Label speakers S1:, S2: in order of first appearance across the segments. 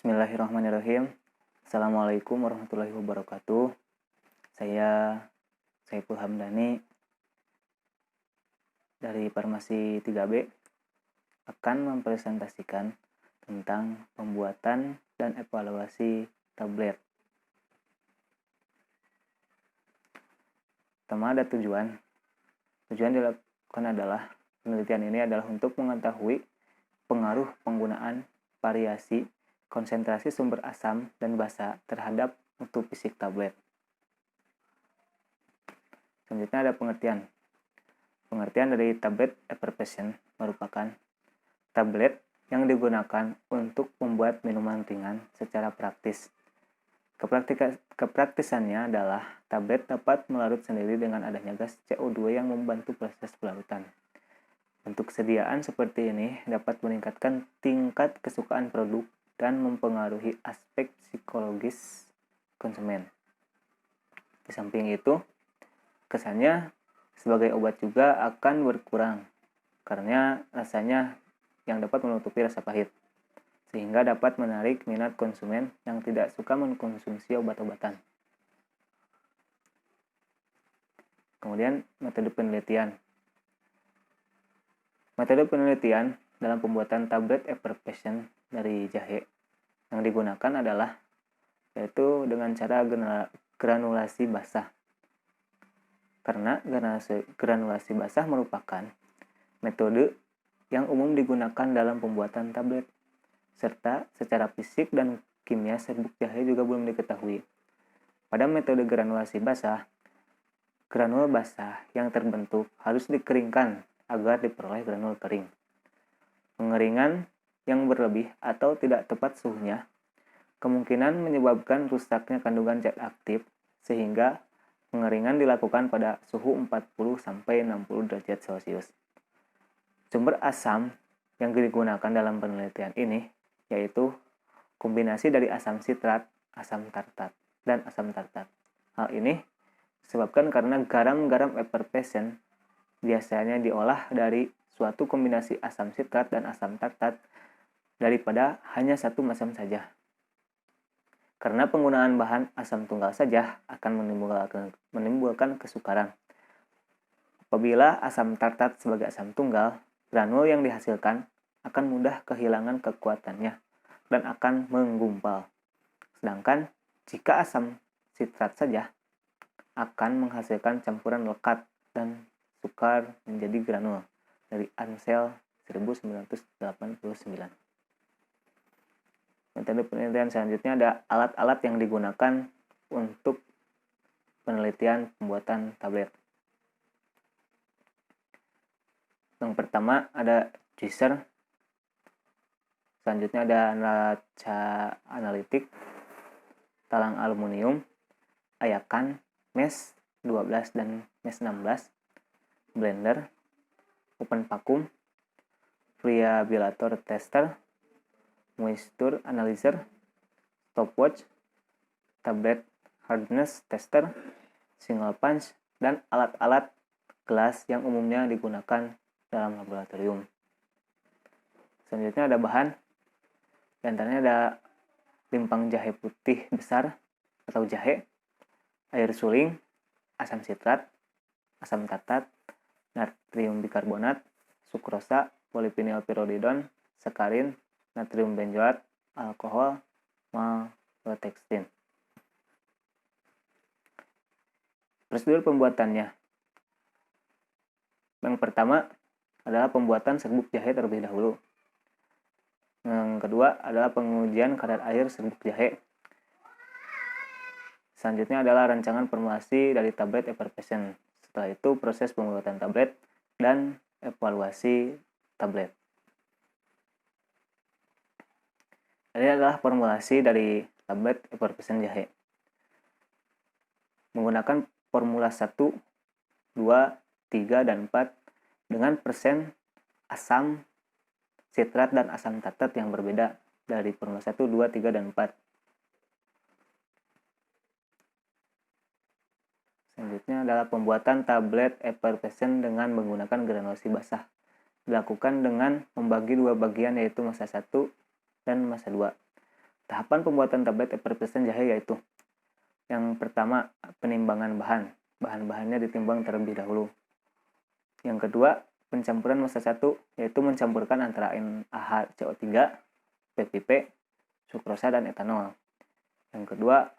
S1: Bismillahirrahmanirrahim. Assalamualaikum warahmatullahi wabarakatuh. Saya Saiful Hamdani dari Farmasi 3B akan mempresentasikan tentang pembuatan dan evaluasi tablet. Pertama ada tujuan. Tujuan dilakukan adalah penelitian ini adalah untuk mengetahui pengaruh penggunaan variasi konsentrasi sumber asam dan basa terhadap mutu fisik tablet. Selanjutnya ada pengertian. Pengertian dari tablet effervescent merupakan tablet yang digunakan untuk membuat minuman ringan secara praktis. Kepraktisannya adalah tablet dapat melarut sendiri dengan adanya gas CO2 yang membantu proses pelarutan. Bentuk sediaan seperti ini dapat meningkatkan tingkat kesukaan produk dan mempengaruhi aspek psikologis konsumen. Di samping itu, kesannya sebagai obat juga akan berkurang karena rasanya yang dapat menutupi rasa pahit, sehingga dapat menarik minat konsumen yang tidak suka mengkonsumsi obat-obatan. Kemudian, metode penelitian. Metode penelitian dalam pembuatan tablet effervescent dari jahe yang digunakan adalah yaitu dengan cara granulasi basah. Karena granulasi basah merupakan metode yang umum digunakan dalam pembuatan tablet, serta secara fisik dan kimia serbuk jahe juga belum diketahui. Pada metode granulasi basah, granul basah yang terbentuk harus dikeringkan agar diperoleh granul kering. Pengeringan yang berlebih atau tidak tepat suhunya kemungkinan menyebabkan rusaknya kandungan zat aktif, sehingga pengeringan dilakukan pada suhu 40-60 derajat Celcius. Sumber asam yang digunakan dalam penelitian ini yaitu kombinasi dari asam sitrat, asam tartat, dan asam tartat. Hal ini disebabkan karena garam-garam effervescent biasanya diolah dari suatu kombinasi asam sitrat dan asam tartat daripada hanya satu asam saja. Karena penggunaan bahan asam tunggal saja akan menimbulkan kesukaran. Apabila asam tartat sebagai asam tunggal, granul yang dihasilkan akan mudah kehilangan kekuatannya dan akan menggumpal. Sedangkan jika asam sitrat saja akan menghasilkan campuran lekat dan sukar menjadi granul dari Ansel 1989. Metode penelitian selanjutnya ada alat-alat yang digunakan untuk penelitian pembuatan tablet. Yang pertama ada juicer. Selanjutnya ada neraca analitik, talang aluminium, ayakan, mesh 12 dan mesh 16, blender, open vacuum, variabilator tester, moisture analyzer, stopwatch, tablet hardness tester, single punch, dan alat-alat gelas yang umumnya digunakan dalam laboratorium. Selanjutnya ada bahan. Di antaranya ada limpang jahe putih besar atau jahe, air suling, asam sitrat, asam tartat, natrium bikarbonat, sukrosa, polyphenylpiridon, sakarin, natrium benzoat, alkohol, maltodextrin. Prosedur pembuatannya. Yang pertama adalah pembuatan serbuk jahe terlebih dahulu. Yang kedua adalah pengujian kadar air serbuk jahe. Selanjutnya adalah rancangan formulasi dari tablet effervescent. Setelah itu proses pembuatan tablet dan evaluasi tablet. Ini adalah formulasi dari tablet effervescent jahe. Menggunakan formula 1, 2, 3, dan 4 dengan persen asam sitrat dan asam tartat yang berbeda dari formula 1, 2, 3, dan 4. Selanjutnya adalah pembuatan tablet effervescent dengan menggunakan granulasi basah. Dilakukan dengan membagi dua bagian yaitu massa 1 dan massa 2. Tahapan pembuatan tablet effervescent jahe yaitu yang pertama, penimbangan bahan. Bahan-bahannya ditimbang terlebih dahulu. Yang kedua, pencampuran massa 1, yaitu mencampurkan antara NaHCO3, PPP, sukrosa, dan etanol. Yang kedua,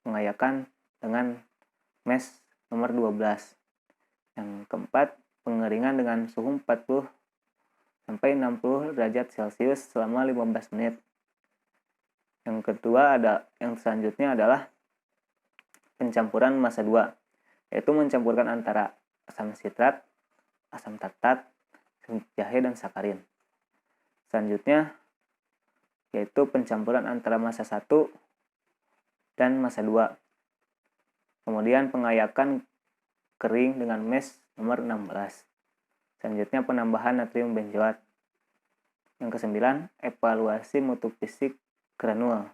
S1: pengayakan dengan mes nomor 12. Yang keempat, pengeringan dengan suhu 40 sampai 60 derajat Celcius selama 15 menit. Yang kedua yang selanjutnya adalah pencampuran massa 2, yaitu mencampurkan antara asam sitrat, asam tartat, jahe, dan sakarin. Selanjutnya yaitu pencampuran antara massa 1 dan massa 2. Kemudian pengayakan kering dengan mes nomor 16. Selanjutnya penambahan natrium benzoat. Yang ke-9, evaluasi mutu fisik granul.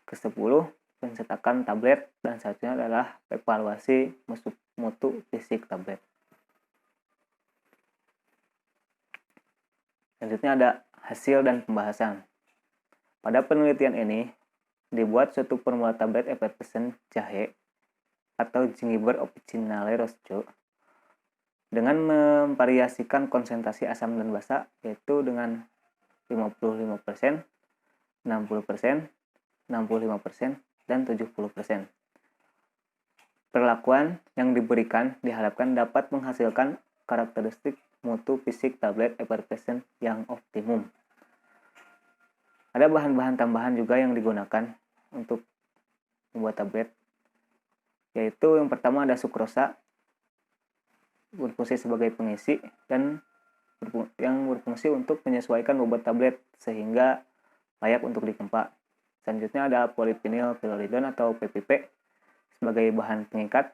S1: Ke-10, pencetakan tablet, dan selanjutnya adalah evaluasi mutu fisik tablet. Selanjutnya ada hasil dan pembahasan. Pada penelitian ini, dibuat suatu formula tablet effervescent jahe atau gingiber officinale roșu dengan memvariasikan konsentrasi asam dan basa, yaitu dengan 55%, 60%, 65%, dan 70%. Perlakuan yang diberikan diharapkan dapat menghasilkan karakteristik mutu fisik tablet effervescent yang optimum. Ada bahan-bahan tambahan juga yang digunakan untuk membuat tablet, yaitu yang pertama ada sukrosa, berfungsi sebagai pengisi dan yang berfungsi untuk menyesuaikan bobot tablet sehingga layak untuk ditempa. Selanjutnya ada polyvinyl pyrrolidone atau PPP sebagai bahan pengikat.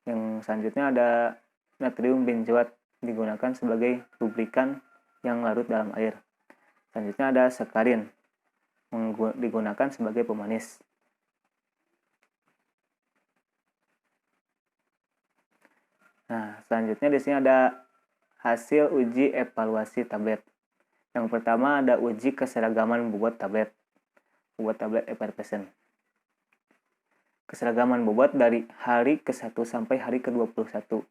S1: Yang selanjutnya ada natrium benzoat digunakan sebagai lubrikan yang larut dalam air. Selanjutnya ada sakarin digunakan sebagai pemanis. Nah, selanjutnya di sini ada hasil uji evaluasi tablet. Yang pertama ada uji keseragaman bobot tablet effervescent. Keseragaman bobot dari hari ke-1 sampai hari ke-21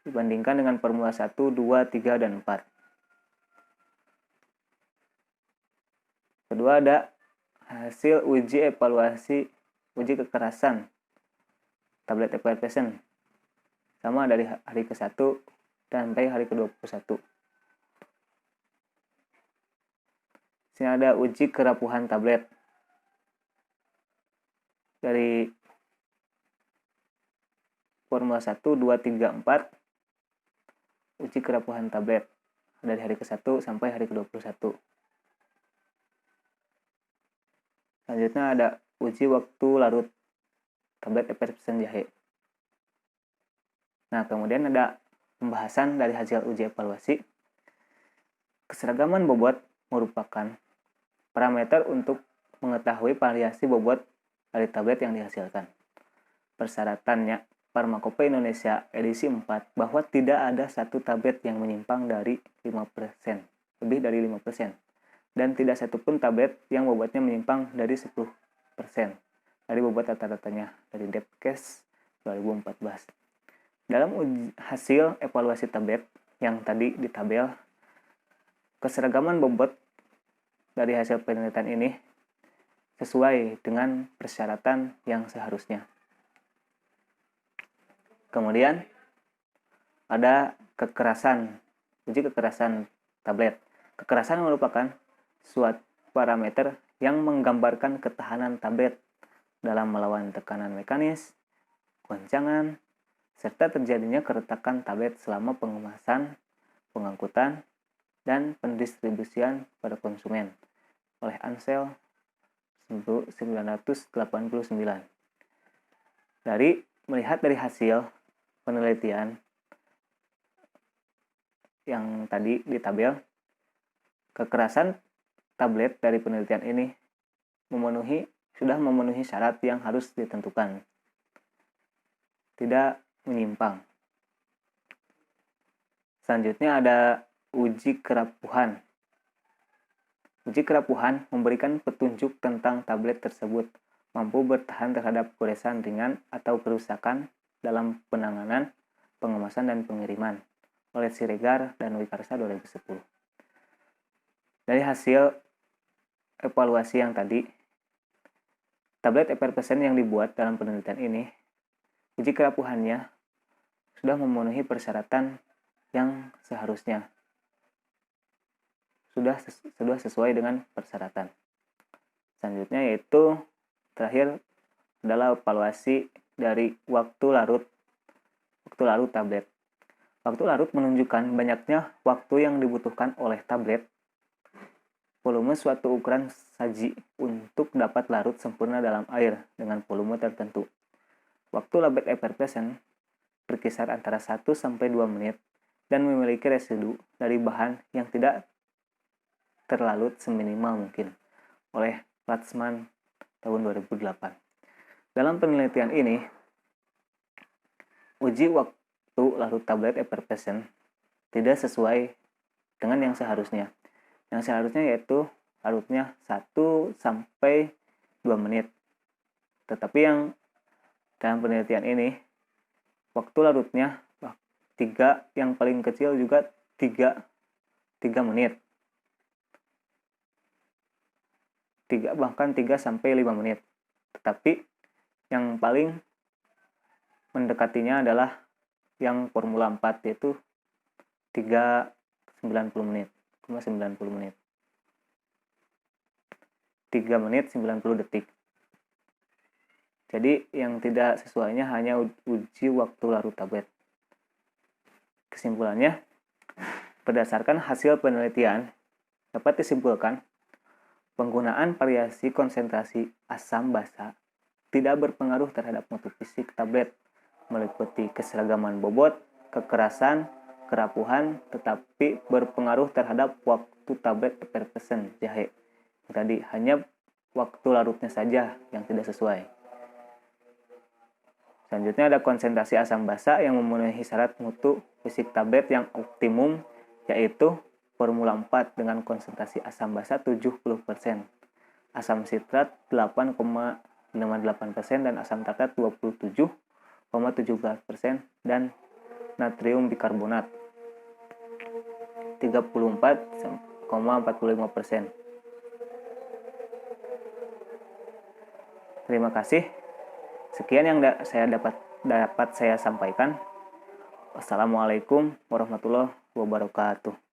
S1: dibandingkan dengan formula 1, 2, 3, dan 4. Kedua ada hasil uji kekerasan tablet effervescent. Sama dari hari ke-1 sampai hari ke-21. Sini ada uji kerapuhan tablet. Dari formula 1, 2, 3, 4. Uji kerapuhan tablet dari hari ke-1 sampai hari ke-21. Selanjutnya ada uji waktu larut tablet effervescent jahe. Nah, kemudian ada pembahasan dari hasil uji evaluasi. Keseragaman bobot merupakan parameter untuk mengetahui variasi bobot dari tablet yang dihasilkan. Persyaratannya, Farmakope Indonesia edisi 4, bahwa tidak ada satu tablet yang menyimpang dari 5%, lebih dari 5%, dan tidak satupun tablet yang bobotnya menyimpang dari 10% dari bobot rata-ratanya dari Debcast 2014. Dalam hasil evaluasi tablet yang tadi di tabel, keseragaman bobot dari hasil penelitian ini sesuai dengan persyaratan yang seharusnya. Kemudian ada uji kekerasan tablet. Kekerasan merupakan suatu parameter yang menggambarkan ketahanan tablet dalam melawan tekanan mekanis, goncangan, serta terjadinya keretakan tablet selama pengemasan, pengangkutan, dan pendistribusian pada konsumen oleh Ansel 1989. Melihat dari hasil penelitian yang tadi di tabel, kekerasan tablet dari penelitian ini sudah memenuhi syarat yang harus ditentukan, tidak menyimpang. Selanjutnya ada uji kerapuhan. Uji kerapuhan memberikan petunjuk tentang tablet tersebut mampu bertahan terhadap goresan ringan atau kerusakan dalam penanganan, pengemasan, dan pengiriman oleh Siregar dan Wikarsa 2010. Dari hasil evaluasi yang tadi, tablet effervescent yang dibuat dalam penelitian ini, uji kerapuhannya sudah memenuhi persyaratan yang seharusnya. Sudah sesuai dengan persyaratan. Selanjutnya yaitu terakhir adalah evaluasi dari waktu larut tablet. Waktu larut menunjukkan banyaknya waktu yang dibutuhkan oleh tablet volume suatu ukuran saji untuk dapat larut sempurna dalam air dengan volume tertentu. Waktu tablet effervescent berkisar antara 1-2 menit dan memiliki residu dari bahan yang tidak terlalut seminimal mungkin oleh Latsman tahun 2008. Dalam penelitian ini, uji waktu larut tablet effervescent tidak sesuai dengan yang seharusnya. Yang seharusnya yaitu larutnya 1-2 menit. Tetapi yang dalam penelitian ini, waktu larutnya yang paling kecil juga 3 menit. Bahkan 3-5 menit. Tetapi yang paling mendekatinya adalah yang Formula 4 yaitu 3 menit. 3 menit 90 detik. Jadi yang tidak sesuainya hanya uji waktu larut tablet. Kesimpulannya, berdasarkan hasil penelitian, dapat disimpulkan penggunaan variasi konsentrasi asam basa tidak berpengaruh terhadap mutu fisik tablet, meliputi keseragaman bobot, kekerasan, kerapuhan, tetapi berpengaruh terhadap waktu tablet effervescent jahe. Tadi hanya waktu larutnya saja yang tidak sesuai. Selanjutnya ada konsentrasi asam basa yang memenuhi syarat mutu fisik tablet yang optimum, yaitu Formula 4 dengan konsentrasi asam basa 70%, asam sitrat 8,58% dan asam tartrat 27,17% dan natrium bikarbonat 34,45%. Terima kasih. Sekian yang dapat saya sampaikan. Wassalamualaikum warahmatullahi wabarakatuh.